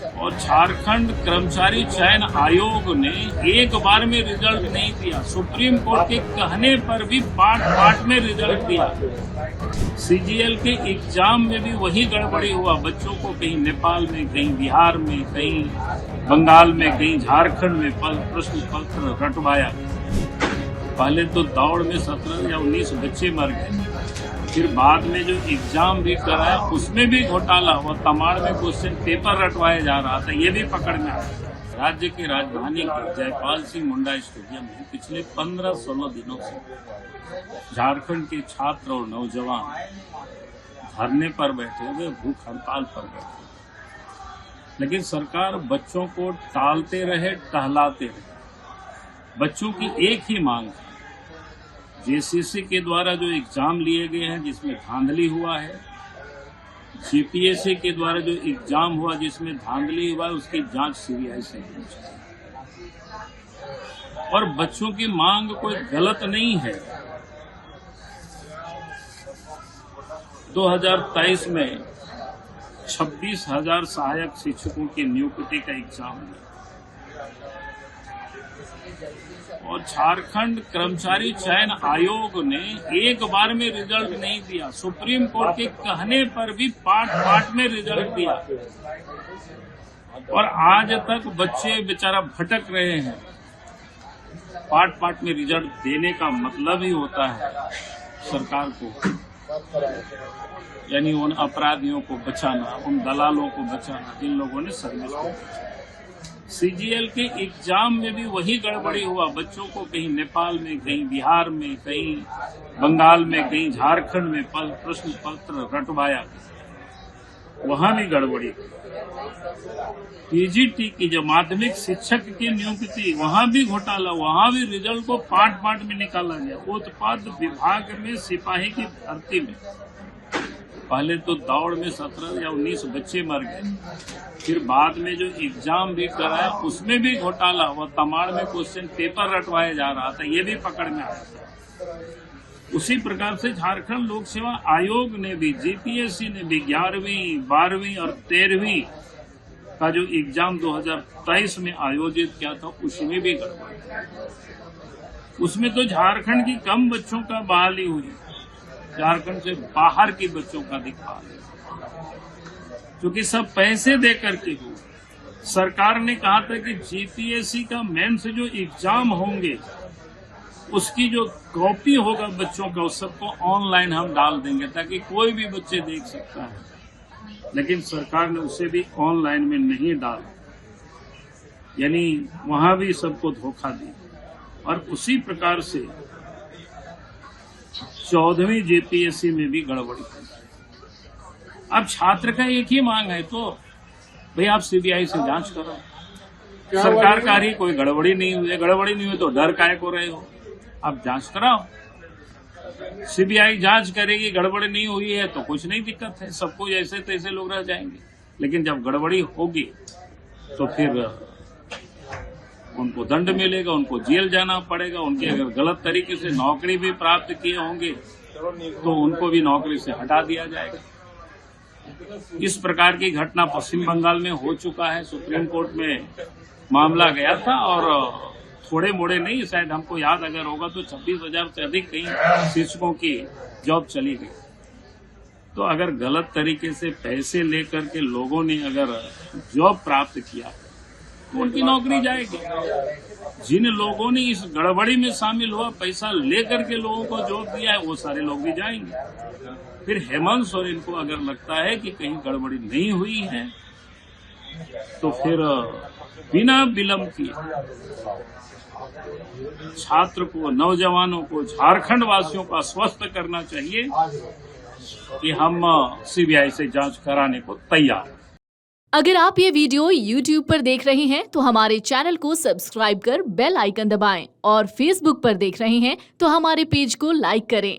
और झारखंड कर्मचारी चयन आयोग ने एक बार में रिजल्ट नहीं दिया। सुप्रीम कोर्ट के कहने पर भी पार्ट पार्ट में रिजल्ट दिया। सीजीएल के एग्जाम में भी वही गड़बड़ी हुआ। बच्चों को कहीं नेपाल में, कहीं बिहार में, कहीं बंगाल में, कहीं झारखंड में प्रश्न पत्र रटवाया। पहले तो दौड़ में 17 या 19 बच्चे मर गए। फिर बाद में जो एग्जाम भी कराया उसमें भी घोटाला हुआ। तमाड़ में क्वेश्चन पेपर रटवाया जा रहा था, ये भी पकड़ में आया। राज्य की राजधानी के जयपाल सिंह मुंडा स्टेडियम में पिछले 15-16 दिनों से झारखंड के छात्र और नौजवान धरने पर बैठे हुए, भूख हड़ताल पर बैठे हुए। लेकिन सरकार बच्चों को टालते रहे, टहलाते रहे। बच्चों की एक ही मांग है, जेसीसी के द्वारा जो एग्जाम लिए गए हैं जिसमें धांधली हुआ है, जेपीएससी के द्वारा जो एग्जाम हुआ जिसमें धांधली हुआ है, उसकी जांच सीबीआई से होनी चाहिए। और बच्चों की मांग कोई गलत नहीं है। 2023 में 26,000 सहायक शिक्षकों की नियुक्ति का एग्जाम हुआ और झारखंड कर्मचारी चयन आयोग ने एक बार में रिजल्ट नहीं दिया। सुप्रीम कोर्ट के कहने पर भी पार्ट पार्ट में रिजल्ट दिया और आज तक बच्चे बेचारा भटक रहे हैं। पार्ट पार्ट में रिजल्ट देने का मतलब ही होता है सरकार को, यानी उन अपराधियों को बचाना, उन दलालों को बचाना जिन लोगों ने सर्विस को बचाना। सीजीएल के एग्जाम में भी वही गड़बड़ी हुआ। बच्चों को कहीं नेपाल में, कहीं बिहार में, कहीं बंगाल में, कहीं झारखंड में प्रश्न पत्र रटवाया, वहां भी गड़बड़ी। पीजीटी की जो माध्यमिक शिक्षक की नियुक्ति, वहां भी घोटाला, वहां भी रिजल्ट को पार्ट पार्ट में निकाला गया। उत्पाद विभाग में सिपाही की भर्ती में पहले तो दौड़ में 17 या 19 बच्चे मर गए। फिर बाद में जो एग्जाम भी कराया उसमें भी घोटाला हुआ। तमाड़ में क्वेश्चन पेपर रटवाया जा रहा था, ये भी पकड़ में आया। उसी प्रकार से झारखंड लोक सेवा आयोग ने भी, जेपीएससी ने भी 11वीं, 12वीं और 13वीं का जो एग्जाम 2023 में आयोजित किया था उसमें भी गड़बड़। उसमें तो झारखंड की कम बच्चों का बहाली हुई, झारखंड से बाहर के बच्चों का दिखा, क्योंकि सब पैसे दे करके हो। सरकार ने कहा था कि जेपीएससी का मेंस जो एग्जाम होंगे उसकी जो कॉपी होगा बच्चों का, उस सबको ऑनलाइन हम डाल देंगे ताकि कोई भी बच्चे देख सकता है। लेकिन सरकार ने उसे भी ऑनलाइन में नहीं डाला, यानी वहां भी सबको धोखा दिया। और उसी प्रकार से 14वीं जेपीएससी में भी गड़बड़ी हुई। अब छात्र का एक ही मांग है, तो भाई आप सीबीआई से जांच करो। सरकार कह रही कोई गड़बड़ी नहीं हुई है। गड़बड़ी नहीं हुई तो डर काहे को रहे हो, आप जांच कराओ। सीबीआई जांच करेगी, गड़बड़ी नहीं हुई है तो कुछ नहीं दिक्कत है, सबको जैसे तैसे लोग रह जाएंगे। लेकिन जब गड़बड़ी होगी तो फिर उनको दंड मिलेगा, उनको जेल जाना पड़ेगा। उनके अगर गलत तरीके से नौकरी भी प्राप्त किए होंगे तो उनको भी नौकरी से हटा दिया जाएगा। इस प्रकार की घटना पश्चिम बंगाल में हो चुका है। सुप्रीम कोर्ट में मामला गया था और थोड़े मोड़े नहीं, शायद हमको याद अगर होगा तो 26,000 से अधिक कहीं शिक्षकों की जॉब चली गई। तो अगर गलत तरीके से पैसे लेकर के लोगों ने अगर जॉब प्राप्त किया तो उनकी नौकरी जाएगी। जिन लोगों ने इस गड़बड़ी में शामिल हुआ, पैसा लेकर के लोगों को जॉब दिया है, वो सारे लोग भी जाएंगे। फिर हेमंत सोरेन को अगर लगता है कि कहीं गड़बड़ी नहीं हुई है तो फिर बिना विलंब किए छात्र को, नौजवानों को, झारखंड वासियों को आश्वस्त करना चाहिए कि हम सीबीआई से जांच कराने को तैयार हैं। अगर आप ये वीडियो YouTube पर देख रहे हैं तो हमारे चैनल को सब्सक्राइब कर बेल आइकन दबाएं और Facebook पर देख रहे हैं तो हमारे पेज को लाइक करें।